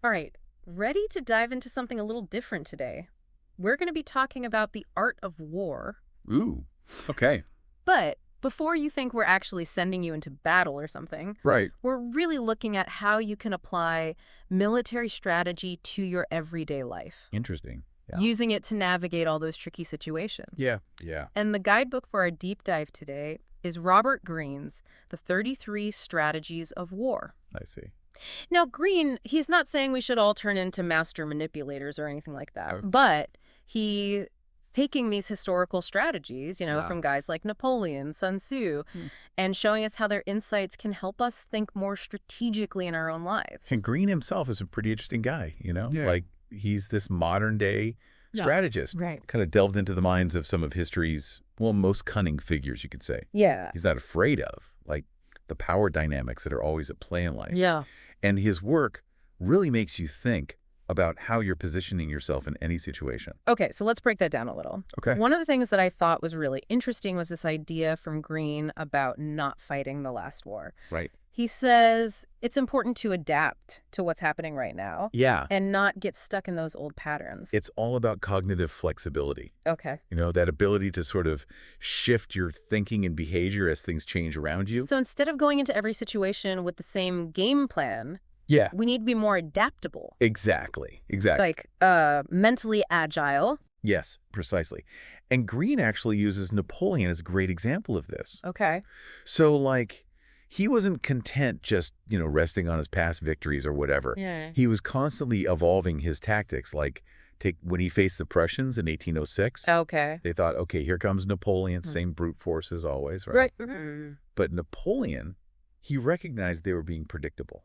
All right, ready to dive into something a little different today. We're going to be talking about the art of war. Ooh, okay. But before you think we're actually sending you into battle or something, Right. we're really looking at how you can apply military strategy to your everyday life, Interesting. Yeah. using it to navigate all those tricky situations. Yeah. And the guidebook for our deep dive today is Robert Greene's The 33 Strategies of War. I see. Now, Greene, he's not saying we should all turn into master manipulators or anything like that, Oh. but he's taking these historical strategies, Yeah. from guys like Napoleon, Sun Tzu, and showing us how their insights can help us think more strategically in our own lives. And Greene himself is a pretty interesting guy, Yeah. Like, he's this modern day strategist. Right. Kind of delved into the minds of some of history's, well, most cunning figures, you could say. Yeah. He's not afraid of, like, the power dynamics that are always at play in life. Yeah. And his work really makes you think about how you're positioning yourself in any situation. Okay, so let's break that down a little. Okay. One of the things that I thought was really interesting was this idea from Greene about not fighting the last war. Right. He says it's important to adapt to what's happening right now Yeah. and not get stuck in those old patterns. It's all about cognitive flexibility. Okay. That ability to sort of shift your thinking and behavior as things change around you. So instead of going into every situation with the same game plan, Yeah. we need to be more adaptable. Exactly. Like mentally agile. Yes, precisely. And Greene actually uses Napoleon as a great example of this. Okay. So, like, he wasn't content just, resting on his past victories or whatever. Yeah. He was constantly evolving his tactics. Like, when he faced the Prussians in 1806, Okay. they thought, okay, here comes Napoleon, same brute force as always, right? Right. But Napoleon, he recognized they were being predictable.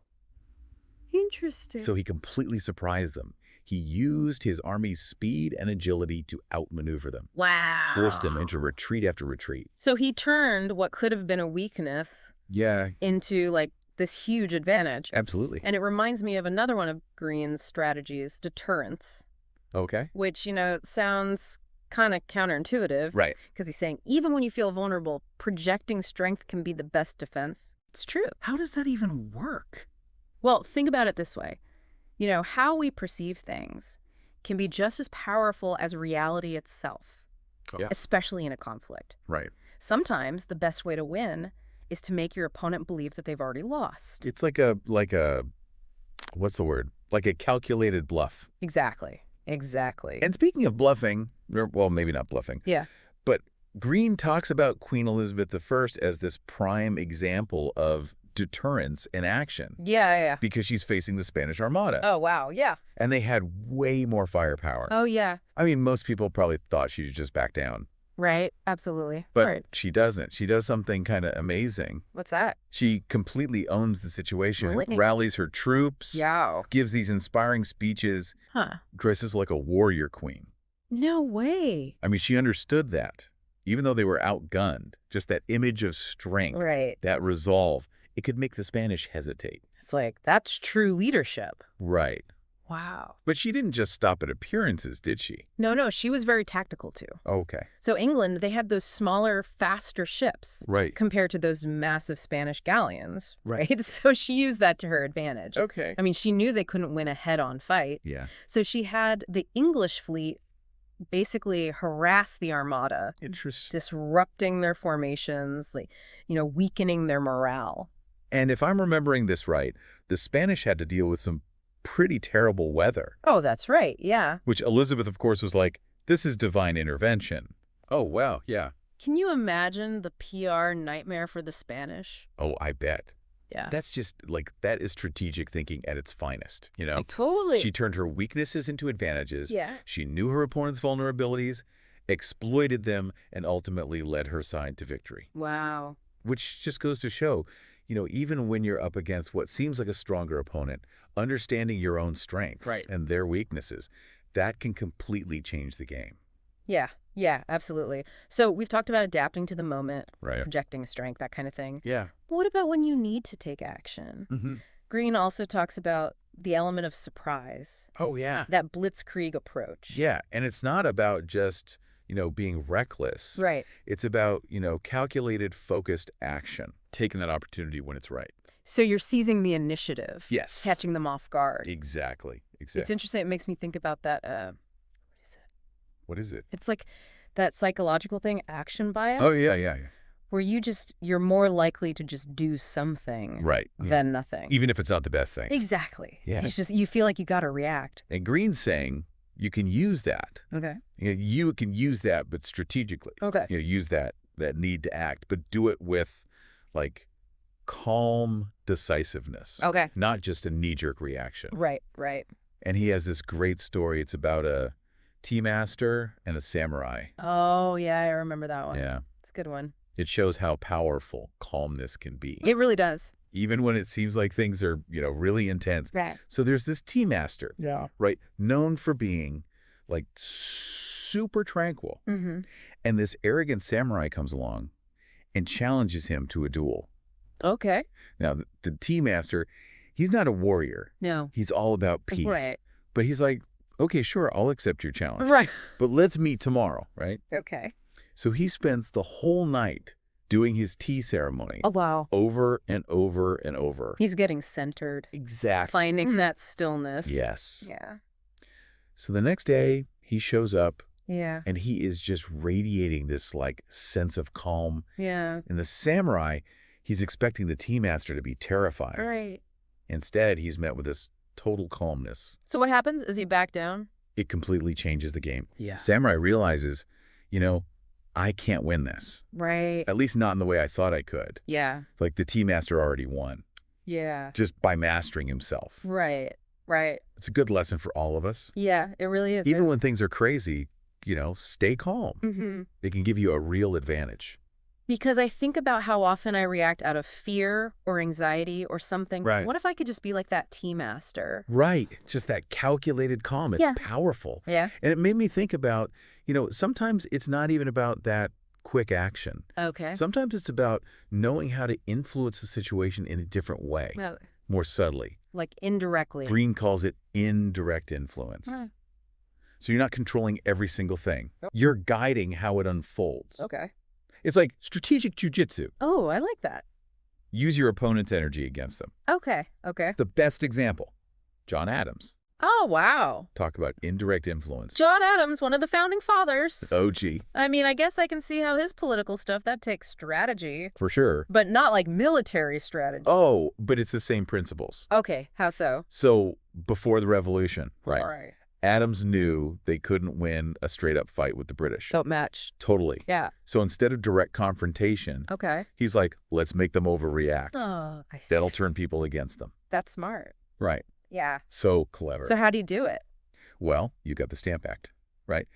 Interesting. So he completely surprised them. He used his army's speed and agility to outmaneuver them. Wow. Forced them into retreat after retreat. So he turned what could have been a weakness Yeah, into like this huge advantage. absolutely. And it reminds me of another one of Greene's strategies, deterrence, Okay. which, sounds kind of counterintuitive. Right. Because he's saying even when you feel vulnerable, projecting strength can be the best defense. It's true. How does that even work? Well, think about it this way. How we perceive things can be just as powerful as reality itself, Yeah. especially in a conflict. Right. Sometimes the best way to win is to make your opponent believe that they've already lost. It's like a, what's the word? Like a calculated bluff. Exactly. And speaking of bluffing, well, maybe not bluffing, Yeah. but Greene talks about Queen Elizabeth I as this prime example of deterrence in action Yeah. because she's facing the Spanish Armada. Oh, wow. Yeah. And they had way more firepower. Oh, yeah. I mean, most people probably thought she should just back down. Right. Absolutely. But Right. she doesn't. She does something kind of amazing. What's that? She completely owns the situation, Really? rallies her troops, Yeah. gives these inspiring speeches, Huh. dresses like a warrior queen. No way. I mean, she understood that. Even though they were outgunned, just that image of strength, Right. that resolve, it could make the Spanish hesitate. It's like, that's true leadership. Right. Wow. But she didn't just stop at appearances, did she? No, she was very tactical too. Okay. So England, they had those smaller, faster ships Right. compared to those massive Spanish galleons, Right. right? So she used that to her advantage. Okay. I mean, she knew they couldn't win a head-on fight. Yeah. So she had the English fleet basically harass the Armada, Interesting. disrupting their formations, weakening their morale. And if I'm remembering this right, the Spanish had to deal with some pretty terrible weather, Oh, that's right. Yeah. which Elizabeth, of course, was like, this is divine intervention. Oh, wow. Yeah. Can you imagine the PR nightmare for the Spanish? Oh, I bet. Yeah. That's just like, that is strategic thinking at its finest, Totally. She turned her weaknesses into advantages. Yeah. She knew her opponent's vulnerabilities, exploited them, and ultimately led her side to victory. Wow. Which just goes to show, even when you're up against what seems like a stronger opponent, understanding your own strengths Right. and their weaknesses, that can completely change the game. Yeah, absolutely. So we've talked about adapting to the moment, Right. projecting strength, that kind of thing. Yeah. But what about when you need to take action? Mm-hmm. Greene also talks about the element of surprise, Oh, yeah. that blitzkrieg approach. Yeah. And it's not about just, being reckless. Right. It's about, calculated, focused action, taking that opportunity when it's right. So you're seizing the initiative. Yes. Catching them off guard. Exactly. It's Exactly. interesting. It makes me think about that. What is it? What is it? It's like that psychological thing, action bias. Oh, yeah. Where you're more likely to just do something Right. Yeah. than nothing. Even if it's not the best thing. Exactly. Yeah. It's just, you feel like you got to react. And Greene's saying you can use that. Okay. You can use that, but strategically. Okay. Use that need to act, but do it with, like, calm decisiveness. Okay. Not just a knee-jerk reaction. Right. And he has this great story. It's about a tea master and a samurai. Oh, yeah, I remember that one. Yeah. It's a good one. It shows how powerful calmness can be. It really does. Even when it seems like things are, really intense. Right. So there's this tea master, Yeah. right, known for being, like, super tranquil. Mm-hmm. And this arrogant samurai comes along and challenges him to a duel. Okay. Now, the tea master, he's not a warrior. No. He's all about peace. Right. But he's like, okay, sure, I'll accept your challenge. Right. But let's meet tomorrow, right? Okay. So he spends the whole night doing his tea ceremony. Oh, wow. Over and over and over. He's getting centered. Exactly. Finding that stillness. Yes. Yeah. So the next day, he shows up, Yeah. and he is just radiating this, like, sense of calm. Yeah. And the samurai, he's expecting the tea master to be terrified. Right. Instead, he's met with this total calmness. So what happens? Is he back down? It completely changes the game. Yeah. Samurai realizes, I can't win this. Right. At least not in the way I thought I could. Yeah. Like, the tea master already won, Yeah. just by mastering himself. Right. Right. It's a good lesson for all of us. Yeah, it really is. Even when things are crazy, stay calm. Mm-hmm. It can give you a real advantage. Because I think about how often I react out of fear or anxiety or something. Right. What if I could just be like that tea master? Right. Just that calculated calm. It's Yeah. powerful. Yeah. And it made me think about, sometimes it's not even about that quick action. Okay. Sometimes it's about knowing how to influence a situation in a different way, Well, more subtly. like indirectly. Greene calls it indirect influence. Right. So you're not controlling every single thing. You're guiding how it unfolds. Okay. It's like strategic jujitsu. Oh, I like that. Use your opponent's energy against them. Okay. Okay. The best example, John Adams. Oh, wow. Talk about indirect influence. John Adams, one of the founding fathers. OG. I mean, I guess I can see how his political stuff, that takes strategy. For sure. But not like military strategy. Oh, but it's the same principles. Okay. How so? So before the revolution, right? All right. Adams knew they couldn't win a straight-up fight with the British. Don't match. Totally. Yeah. So instead of direct confrontation, Okay. he's like, let's make them overreact. Oh, I see. That'll turn people against them. That's smart. Right. Yeah. So clever. So how do you do it? Well, you got the Stamp Act, right?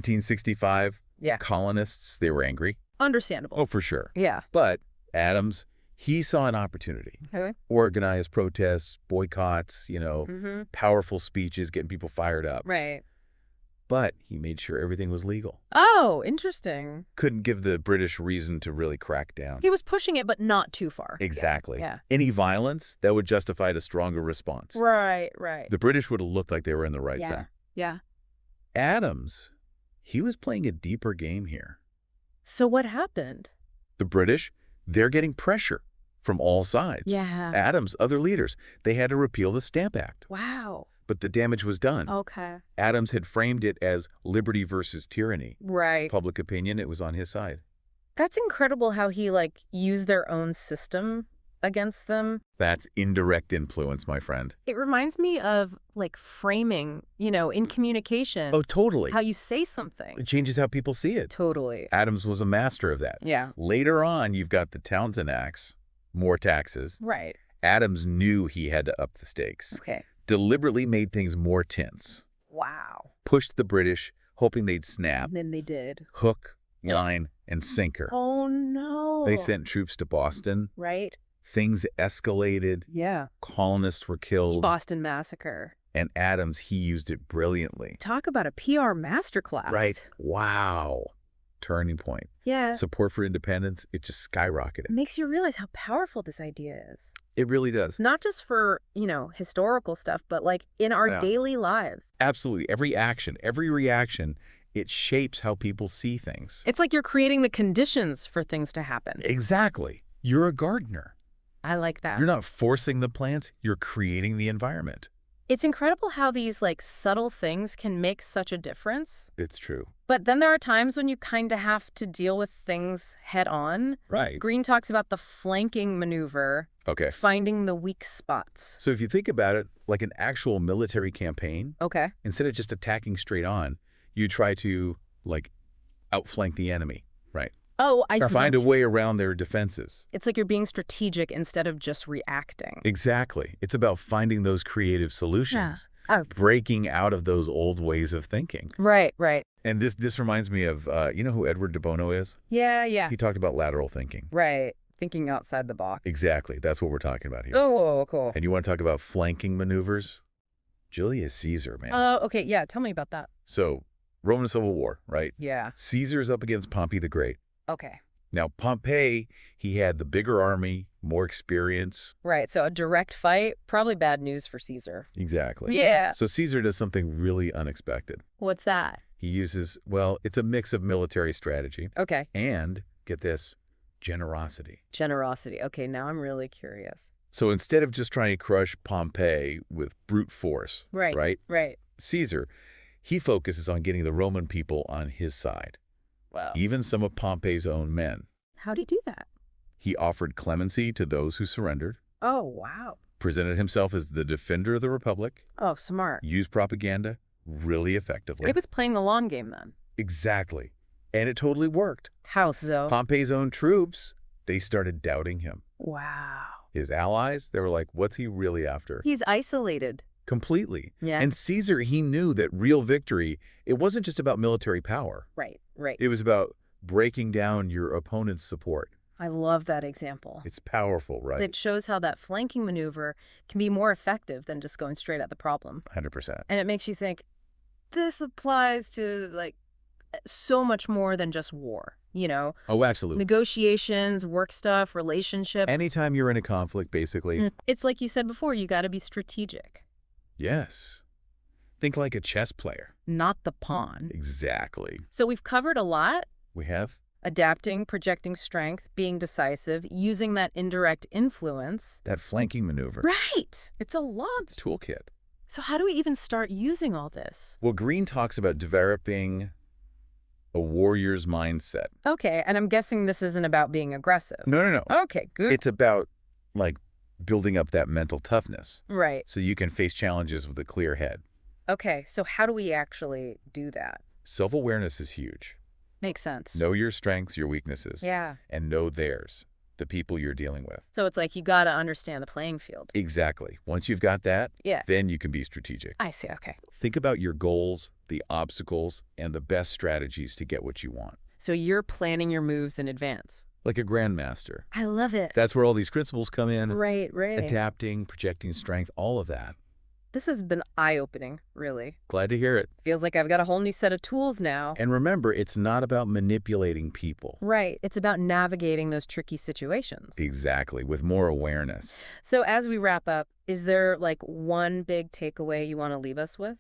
1765, Yeah. colonists, they were angry. Understandable. Oh, for sure. Yeah. But Adams, he saw an opportunity. Okay. Organized protests, boycotts, Mm-hmm. powerful speeches, getting people fired up. Right. But he made sure everything was legal. Oh, interesting. Couldn't give the British reason to really crack down. He was pushing it, but not too far. Exactly. Yeah. Any violence, that would justify a stronger response. Right, right. The British would have looked like they were in the right Yeah. side. Yeah. Adams, he was playing a deeper game here. So what happened? The British, they're getting pressure from all sides. Yeah. Adams, other leaders, they had to repeal the Stamp Act. Wow. But the damage was done. Okay. Adams had framed it as liberty versus tyranny. Right. Public opinion, it was on his side. That's incredible how he, used their own system against them. That's indirect influence, my friend. It reminds me of, framing, in communication. Oh, totally. How you say something. It changes how people see it. Totally. Adams was a master of that. Yeah. Later on, you've got the Townshend Acts, more taxes. Right. Adams knew he had to up the stakes. Okay. Deliberately made things more tense. Wow. Pushed the British, hoping they'd snap. And then they did. Hook, line, and sinker. Oh, no. They sent troops to Boston. Right? Things escalated. Yeah. Colonists were killed. Boston Massacre. And Adams, he used it brilliantly. Talk about a PR masterclass. Right. Wow. Turning point. Yeah. Support for independence, it just skyrocketed. It makes you realize how powerful this idea is. It really does. Not just for, historical stuff, but in our daily lives. Absolutely. Every action, every reaction, it shapes how people see things. It's like you're creating the conditions for things to happen. Exactly. You're a gardener. I like that. You're not forcing the plants, you're creating the environment. It's incredible how these like subtle things can make such a difference. It's true. But then there are times when you kind of have to deal with things head on. Right. Greene talks about the flanking maneuver, Okay. finding the weak spots. So if you think about it like an actual military campaign, Okay. instead of just attacking straight on, you try to like outflank the enemy, right? Oh, I Or see. find a way around their defenses. It's like you're being strategic instead of just reacting. Exactly. It's about finding those creative solutions, Oh. breaking out of those old ways of thinking. Right, right. And this reminds me of, you know who Edward de Bono is? Yeah, yeah. He talked about lateral thinking. Right. Thinking outside the box. Exactly. That's what we're talking about here. Oh, cool. And you want to talk about flanking maneuvers? Julius Caesar, man. Okay. Yeah. Tell me about that. So, Roman Civil War, right? Yeah. Caesar's up against Pompey the Great. Okay. Now, Pompey, he had the bigger army, more experience. Right. So a direct fight, probably bad news for Caesar. Exactly. Yeah. So Caesar does something really unexpected. What's that? He uses, well, it's a mix of military strategy Okay. and, get this, generosity. Generosity. Okay. Now I'm really curious. So instead of just trying to crush Pompey with brute force, Right. right? Right. Caesar, he focuses on getting the Roman people on his side, Wow. even some of Pompey's own men. How do you do that? He offered clemency to those who surrendered, Oh, wow. presented himself as the defender of the Republic, Oh, smart. used propaganda really effectively. It was playing the long game then. Exactly. And it totally worked. How so? Pompey's own troops, they started doubting him. Wow. His allies, they were like, what's he really after? He's isolated. Completely. Yeah. And Caesar, he knew that real victory, it wasn't just about military power. Right. Right. It was about breaking down your opponent's support. I love that example. It's powerful, right? It shows how that flanking maneuver can be more effective than just going straight at the problem. 100%. And it makes you think, this applies to like so much more than just war, you know? Oh, absolutely. Negotiations, work stuff, relationship. Anytime you're in a conflict, basically, It's like you said before, you got to be strategic, yes. Think like a chess player. not the pawn. Exactly. So we've covered a lot. We have? Adapting, projecting strength, being decisive, using that indirect influence. That flanking maneuver. Right. It's a lot. Toolkit. So how do we even start using all this? Well, Greene talks about developing a warrior's mindset. Okay, and I'm guessing this isn't about being aggressive. No. Okay, good. It's about, like, building up that mental toughness Right. so you can face challenges with a clear head. Okay, so how do we actually do that? Self-awareness is huge. Makes sense. Know your strengths, your weaknesses, Yeah. and know theirs, the people you're dealing with. So it's like you got to understand the playing field. Exactly. Once you've got that, Yeah. then you can be strategic. I see. Okay. Think about your goals, the obstacles, and the best strategies to get what you want. So you're planning your moves in advance. Like a grandmaster. I love it. That's where all these principles come in. Right. Adapting, projecting strength, all of that. This has been eye-opening, really. Glad to hear it. Feels like I've got a whole new set of tools now. And remember, it's not about manipulating people. Right. It's about navigating those tricky situations. Exactly, with more awareness. So as we wrap up, is there like one big takeaway you want to leave us with?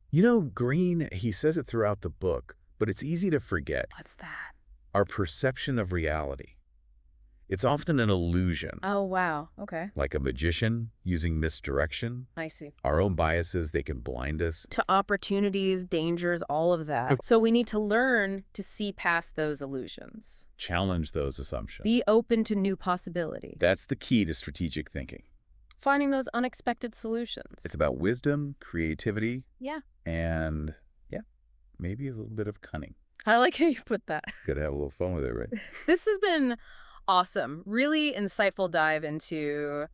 You know, Greene, he says it throughout the book, but it's easy to forget. What's that? Our perception of reality. It's often an illusion, Oh, wow. Okay. like a magician using misdirection. I see. Our own biases, they can blind us. To opportunities, dangers, all of that. So we need to learn to see past those illusions. Challenge those assumptions. Be open to new possibility. That's the key to strategic thinking. Finding those unexpected solutions. It's about wisdom, creativity, Yeah. and, yeah, maybe a little bit of cunning. I like how you put that. Gotta have a little fun with it, right? This has been awesome. Really insightful dive into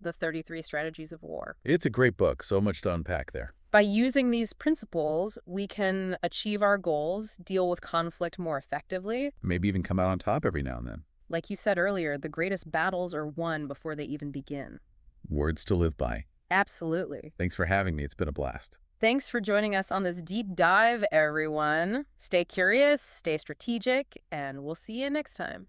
the 33 strategies of war. It's a great book. So much to unpack there. By using these principles, we can achieve our goals, deal with conflict more effectively. Maybe even come out on top every now and then. Like you said earlier, the greatest battles are won before they even begin. Words to live by. Absolutely. Thanks for having me. It's been a blast. Thanks for joining us on this deep dive, everyone. Stay curious, stay strategic, and we'll see you next time.